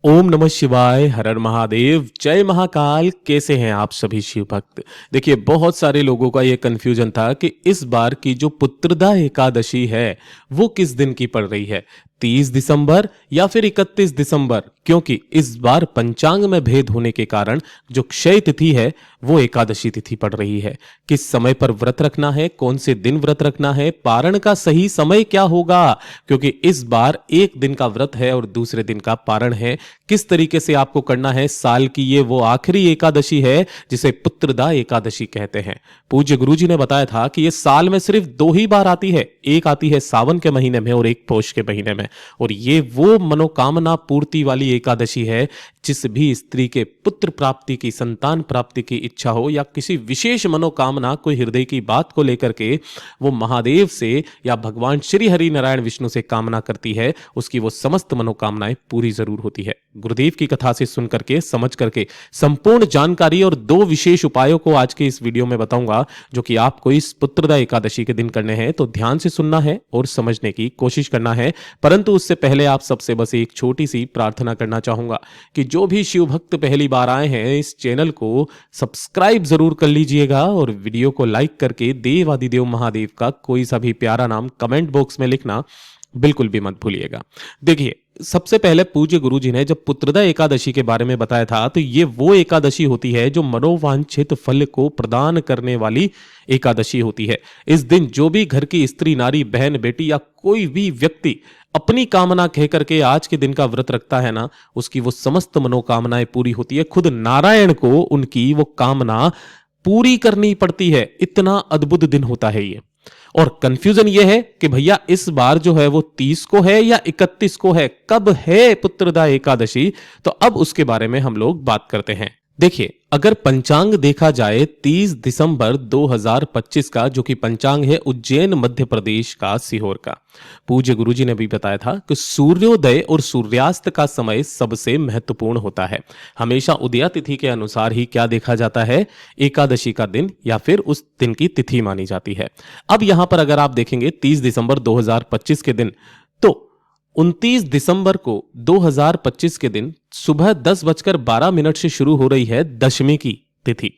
ओम नमः शिवाय, हर हर महादेव, जय महाकाल। कैसे हैं आप सभी शिव भक्त। देखिए, बहुत सारे लोगों का ये कंफ्यूजन था कि इस बार की जो पुत्रदा एकादशी है वो किस दिन की पड़ रही है, 30 दिसंबर या फिर 31 दिसंबर। क्योंकि इस बार पंचांग में भेद होने के कारण जो क्षय तिथि है वो एकादशी तिथि पड़ रही है। किस समय पर व्रत रखना है, कौन से दिन व्रत रखना है, पारण का सही समय क्या होगा, क्योंकि इस बार एक दिन का व्रत है और दूसरे दिन का पारण है। किस तरीके से आपको करना है, साल की ये वो आखिरी एकादशी है जिसे पुत्रदा एकादशी कहते हैं। पूज्य गुरुजी ने बताया था कि ये साल में सिर्फ दो ही बार आती है, एक आती है सावन के महीने में और एक पौष के महीने में। और ये वो मनोकामना पूर्ति वाली एकादशी है जिस भी स्त्री के पुत्र प्राप्ति की, संतान प्राप्ति की इच्छा हो या किसी विशेष मनोकामना, कोई हृदय की बात को लेकर के वो महादेव से या भगवान श्री हरि नारायण विष्णु से कामना करती है, उसकी वो समस्त मनोकामनाएं पूरी जरूर होती है। गुरुदेव की कथा से सुन करके, समझ करके संपूर्ण जानकारी और दो विशेष उपायों को आज के इस वीडियो में बताऊंगा जो कि आपको इस पुत्रदा एकादशी के दिन करने हैं। तो ध्यान से सुनना है और समझने की कोशिश करना है। परंतु उससे पहले आप सबसे बस एक छोटी सी प्रार्थना करना चाहूंगा कि जो भी शिव भक्त पहली बार आए हैं इस चैनल को सब्सक्राइब जरूर कर लीजिएगा और वीडियो को लाइक करके देव आदिदेव महादेव का कोई सा भी प्यारा नाम कमेंट बॉक्स में लिखना बिल्कुल भी मत भूलिएगा। देखिए, सबसे पहले पूज्य गुरुजी ने जब पुत्रदा एकादशी के बारे में बताया था तो ये वो एकादशी होती है जो मनोवांछित फल को प्रदान करने वाली एकादशी होती है। इस दिन जो भी घर की स्त्री, नारी, बहन, बेटी या कोई भी व्यक्ति अपनी कामना कह करके आज के दिन का व्रत रखता है ना, उसकी वो समस्त मनोकामनाएं पूरी होती है। खुद नारायण को उनकी वो कामना पूरी करनी पड़ती है। इतना अद्भुत दिन होता है ये। और कंफ्यूजन ये है कि भैया इस बार जो है वो 30 को है या 31 को है, कब है पुत्रदा एकादशी, तो अब उसके बारे में हम लोग बात करते हैं। देखिए, अगर पंचांग देखा जाए 30 दिसंबर 2025 का, जो कि पंचांग है उज्जैन मध्य प्रदेश का, सीहोर का। पूज्य गुरुजी ने भी बताया था कि सूर्योदय और सूर्यास्त का समय सबसे महत्वपूर्ण होता है। हमेशा उदया तिथि के अनुसार ही क्या देखा जाता है, एकादशी का दिन या फिर उस दिन की तिथि मानी जाती है। अब यहां पर अगर आप देखेंगे 30 दिसंबर 2025 के दिन, तो 29 दिसंबर को 2025 के दिन सुबह 10:12 से शुरू हो रही है दशमी की तिथि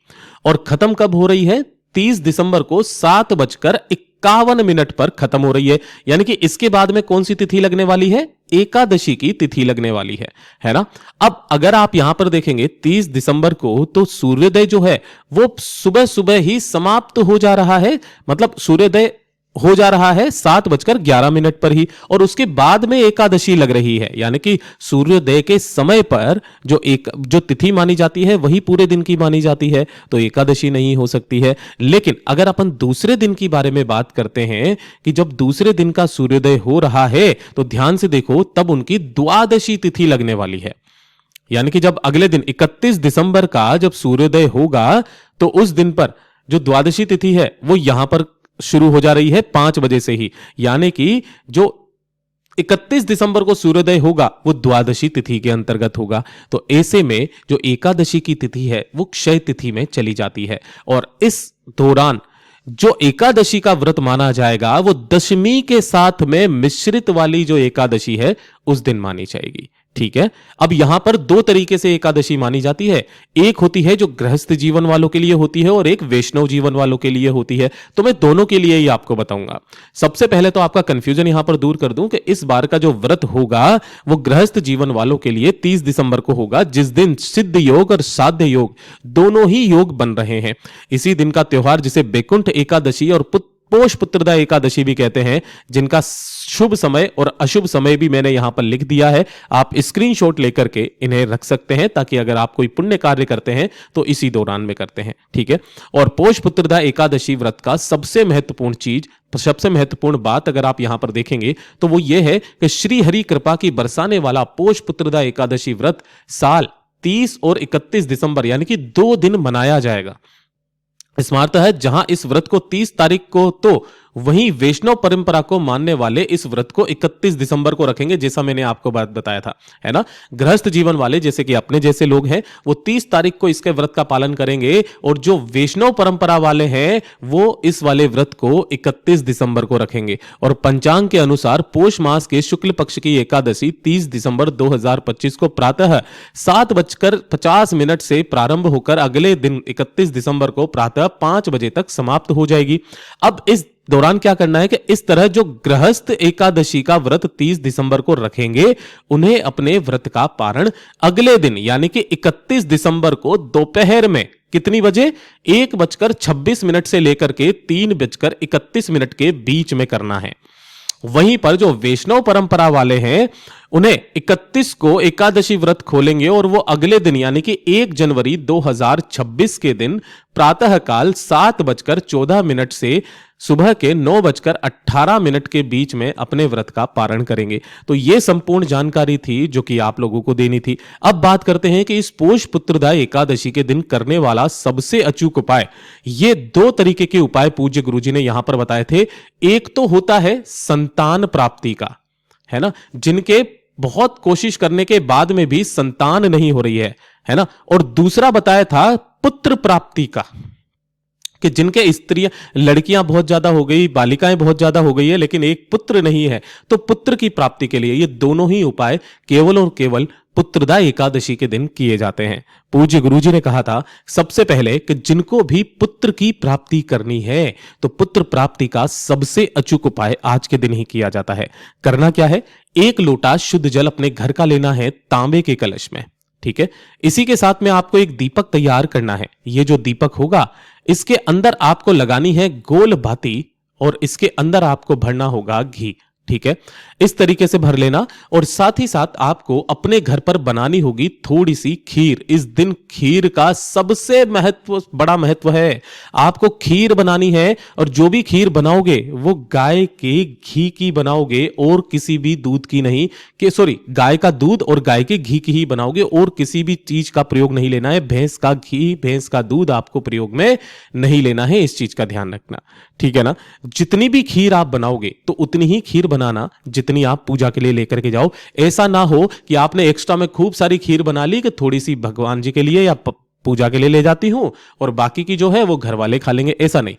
और खत्म कब हो रही है, 30 दिसंबर को 7:51 पर खत्म हो रही है। यानी कि इसके बाद में कौन सी तिथि लगने वाली है, एकादशी की तिथि लगने वाली है ना। अब अगर आप यहां पर देखेंगे 30 दिसंबर को, तो सूर्योदय जो है वो सुबह सुबह ही समाप्त हो जा रहा है। मतलब सूर्योदय हो जा रहा है 7:11 पर ही और उसके बाद में एकादशी लग रही है। यानी कि सूर्योदय के समय पर जो तिथि मानी जाती है वही पूरे दिन की मानी जाती है, तो एकादशी नहीं हो सकती है। लेकिन अगर अपन दूसरे दिन की बारे में बात करते हैं कि जब दूसरे दिन का सूर्योदय हो रहा है तो ध्यान से देखो, तब उनकी द्वादशी तिथि लगने वाली है। यानी कि जब अगले दिन 31 दिसंबर का जब सूर्योदय होगा तो उस दिन पर जो द्वादशी तिथि है वो यहां पर शुरू हो जा रही है 5 बजे से ही। यानी कि जो 31 दिसंबर को सूर्योदय होगा वो द्वादशी तिथि के अंतर्गत होगा। तो ऐसे में जो एकादशी की तिथि है वो क्षय तिथि में चली जाती है और इस दौरान जो एकादशी का व्रत माना जाएगा वो दशमी के साथ में मिश्रित वाली जो एकादशी है उस दिन मानी जाएगी। ठीक है, अब यहां पर दो तरीके से एकादशी मानी जाती है। एक होती है जो गृहस्थ जीवन वालों के लिए होती है और एक वैष्णव जीवन वालों के लिए होती है। तो मैं दोनों के लिए ही आपको बताऊंगा। सबसे पहले तो आपका कंफ्यूजन यहां पर दूर कर दूं कि इस बार का जो व्रत होगा वो गृहस्थ जीवन वालों के लिए 30 दिसंबर को होगा, जिस दिन सिद्ध योग और साध्य योग दोनों ही योग बन रहे हैं। इसी दिन का त्योहार जिसे वैकुंठ एकादशी और पोष पुत्रदा एकादशी भी कहते हैं, जिनका शुभ समय और अशुभ समय भी मैंने यहां पर लिख दिया है। आप स्क्रीनशॉट लेकर के इन्हें रख सकते हैं ताकि अगर आप कोई पुण्य कार्य करते हैं तो इसी दौरान में करते हैं। ठीक है, और पोष पुत्रदा एकादशी व्रत का सबसे महत्वपूर्ण बात अगर आप यहां पर देखेंगे तो वो ये है कि श्री हरि कृपा की बरसाने वाला पोष पुत्रदा एकादशी व्रत साल 30 और 31 दिसंबर यानी कि 2 दिन मनाया जाएगा। स्मार्थ है, जहां इस व्रत को 30 तारीख को तो वहीं वैष्णव परंपरा को मानने वाले इस व्रत को 31 दिसंबर को रखेंगे, जैसा मैंने आपको बात बताया था, है ना। गृहस्थ जीवन वाले जैसे कि अपने जैसे लोग हैं वो 30 तारीख को इसके व्रत का पालन करेंगे, और जो वैष्णव परंपरा वाले हैं वो इस वाले व्रत को 31 दिसंबर को रखेंगे। और पंचांग के अनुसार पोष मास के शुक्ल पक्ष की एकादशी 30 दिसंबर 2025 को प्रातः 7:50 से प्रारंभ होकर अगले दिन 31 दिसंबर को प्रातः 5 बजे तक समाप्त हो जाएगी। अब इस दौरान क्या करना है कि इस तरह जो गृहस्थ एकादशी का व्रत 30 दिसंबर को रखेंगे, उन्हें अपने व्रत का पारण अगले दिन यानी कि 31 दिसंबर को दोपहर में कितनी बजे, 1:26 से लेकर के 3:31 के बीच में करना है। वहीं पर जो वैष्णव परंपरा वाले हैं उन्हें 31 को एकादशी व्रत खोलेंगे, और वो अगले दिन यानी कि 1 जनवरी 2026 के दिन प्रातः काल 7:14 से सुबह के 9:18 के बीच में अपने व्रत का पारण करेंगे। तो ये संपूर्ण जानकारी थी जो कि आप लोगों को देनी थी। अब बात करते हैं कि इस पोष पुत्रदा एकादशी के दिन करने वाला सबसे अचूक उपाय। ये 2 तरीके के उपाय पूज्य गुरुजी ने यहां पर बताए थे। एक तो होता है संतान प्राप्ति का, है ना, जिनके बहुत कोशिश करने के बाद में भी संतान नहीं हो रही है ना। और दूसरा बताया था पुत्र प्राप्ति का, कि जिनके स्त्रियां लड़कियां बहुत ज्यादा हो गई, बालिकाएं बहुत ज्यादा हो गई है, लेकिन एक पुत्र नहीं है, तो पुत्र की प्राप्ति के लिए ये दोनों ही उपाय केवल और केवल पुत्रदा एकादशी के दिन किए जाते हैं। पूज्य गुरुजी ने कहा था सबसे पहले कि जिनको भी पुत्र की प्राप्ति करनी है तो पुत्र प्राप्ति का सबसे अचूक उपाय आज के दिन ही किया जाता है। करना क्या है, 1 लोटा शुद्ध जल अपने घर का लेना है तांबे के कलश में, ठीक है। इसी के साथ में आपको एक दीपक तैयार करना है। ये जो दीपक होगा इसके अंदर आपको लगानी है गोल बाती, और इसके अंदर आपको भरना होगा घी, ठीक है। इस तरीके से भर लेना, और साथ ही साथ आपको अपने घर पर बनानी होगी थोड़ी सी खीर। इस दिन खीर का सबसे बड़ा महत्व है। आपको खीर बनानी है, और जो भी खीर बनाओगे वो गाय के घी की बनाओगे और किसी भी दूध की नहीं, गाय का दूध और गाय के घी की ही बनाओगे, और किसी भी चीज का प्रयोग नहीं लेना है। भैंस का घी, भैंस का दूध आपको प्रयोग में नहीं लेना है, इस चीज का ध्यान रखना, ठीक है ना। जितनी भी खीर आप बनाओगे तो उतनी ही खीर बनाना जितनी आप पूजा के लिए लेकर के जाओ। ऐसा ना हो कि आपने एक्स्ट्रा में खूब सारी खीर बना ली कि थोड़ी सी भगवान जी के लिए या पूजा के लिए ले जाती हूं और बाकी की जो है वो घर वाले खा लेंगे, ऐसा नहीं।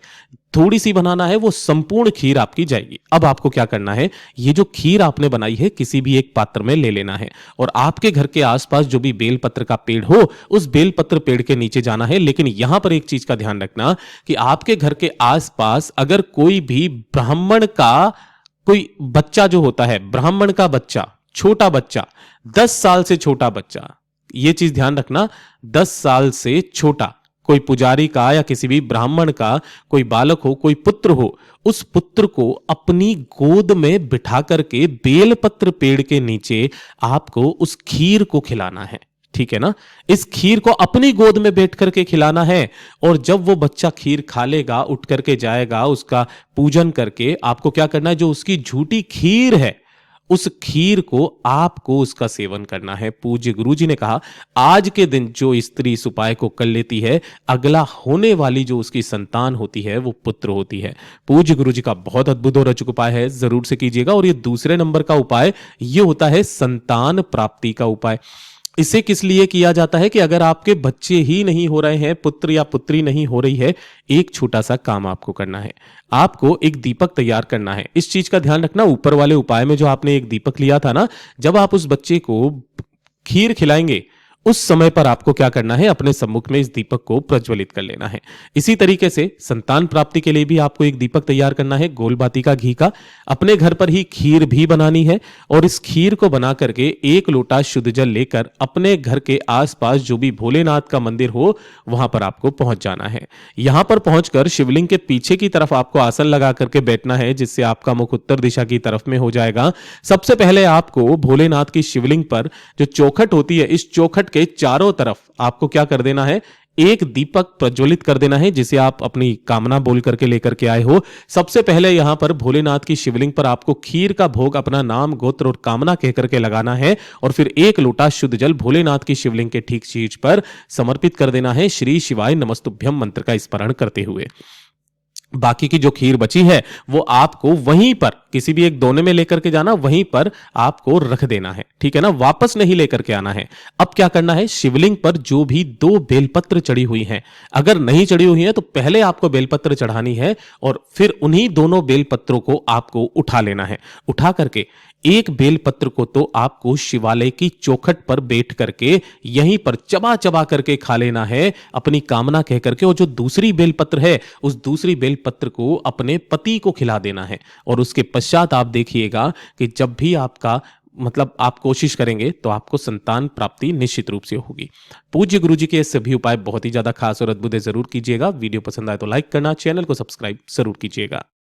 थोड़ी सी बनाना है, वो संपूर्ण खीर आपकी जाएगी। अब आपको क्या करना है, ये जो खीर आपने बनाई है किसी भी एक पात्र में ले लेना है, और आपके घर के आसपास जो भी बेलपत्र का पेड़ हो उस बेलपत्र पेड़ के नीचे जाना है। लेकिन यहां पर एक चीज का ध्यान रखना कि आपके घर के आसपास अगर कोई भी ब्राह्मण का कोई बच्चा जो होता है, ब्राह्मण का बच्चा, छोटा बच्चा, 10 साल से छोटा बच्चा, ये चीज ध्यान रखना, 10 साल से छोटा कोई पुजारी का या किसी भी ब्राह्मण का कोई बालक हो, कोई पुत्र हो, उस पुत्र को अपनी गोद में बिठा करके बेलपत्र पेड़ के नीचे आपको उस खीर को खिलाना है, ठीक है ना। इस खीर को अपनी गोद में बैठ करके खिलाना है, और जब वो बच्चा खीर खा लेगा, उठ करके जाएगा, उसका पूजन करके आपको क्या करना है, जो उसकी झूठी खीर है उस खीर को आपको उसका सेवन करना है। पूज्य गुरुजी ने कहा आज के दिन जो स्त्री इस उपाय को कर लेती है, अगला होने वाली जो उसकी संतान होती है वो पुत्र होती है। पूज्य गुरुजी का बहुत अद्भुत और अचूक उपाय है, जरूर से कीजिएगा। और ये दूसरे नंबर का उपाय ये होता है संतान प्राप्ति का उपाय। इसे किस लिए किया जाता है कि अगर आपके बच्चे ही नहीं हो रहे हैं, पुत्र या पुत्री नहीं हो रही है, एक छोटा सा काम आपको करना है, आपको एक दीपक तैयार करना है। इस चीज का ध्यान रखना, ऊपर वाले उपाय में जो आपने एक दीपक लिया था ना, जब आप उस बच्चे को खीर खिलाएंगे उस समय पर आपको क्या करना है, अपने सम्मुख में इस दीपक को प्रज्वलित कर लेना है। इसी तरीके से संतान प्राप्ति के लिए भी आपको एक दीपक तैयार करना है, गोलबाती का घी का। अपने घर पर ही खीर भी बनानी है, और इस खीर को बना करके 1 लोटा शुद्ध जल लेकर अपने घर के आसपास जो भी भोलेनाथ का मंदिर हो वहां पर आपको पहुंच जाना है। यहां पर पहुंचकर शिवलिंग के पीछे की तरफ आपको आसन लगा करके बैठना है, जिससे आपका मुख उत्तर दिशा की तरफ में हो जाएगा। सबसे पहले आपको भोलेनाथ की शिवलिंग पर जो चौखट होती है, इस चौखट के चारों तरफ आपको क्या कर देना है, एक दीपक प्रज्वलित कर देना है, जिसे आप अपनी कामना बोल करके लेकर के आए हो। सबसे पहले यहां पर भोलेनाथ की शिवलिंग पर आपको खीर का भोग अपना नाम, गोत्र और कामना कह करके लगाना है, और फिर 1 लोटा शुद्ध जल भोलेनाथ की शिवलिंग के ठीक शीर्ष पर समर्पित कर देना है, श्री शिवाय नमस्तुभ्यम मंत्र का स्मरण करते हुए। बाकी की जो खीर बची है वो आपको वहीं पर किसी भी एक दोने में लेकर के जाना, वहीं पर आपको रख देना है, ठीक है ना, वापस नहीं लेकर के आना है। अब क्या करना है, शिवलिंग पर जो भी 2 बेलपत्र चढ़ी हुई हैं, अगर नहीं चढ़ी हुई है तो पहले आपको बेलपत्र चढ़ानी है और फिर उन्हीं दोनों बेलपत्रों को आपको उठा लेना है। उठा करके एक बेलपत्र को तो आपको शिवालय की चौखट पर बैठ करके यहीं पर चबा चबा करके खा लेना है अपनी कामना कह करके, और जो दूसरी बेलपत्र है उस दूसरी बेलपत्र को अपने पति को खिला देना है। और उसके पश्चात आप देखिएगा कि जब भी आपका मतलब आप कोशिश करेंगे तो आपको संतान प्राप्ति निश्चित रूप से होगी। पूज्य गुरु जी के ये सभी उपाय बहुत ही ज्यादा खास और अद्भुत है, जरूर कीजिएगा। वीडियो पसंद आए तो लाइक करना, चैनल को सब्सक्राइब जरूर कीजिएगा।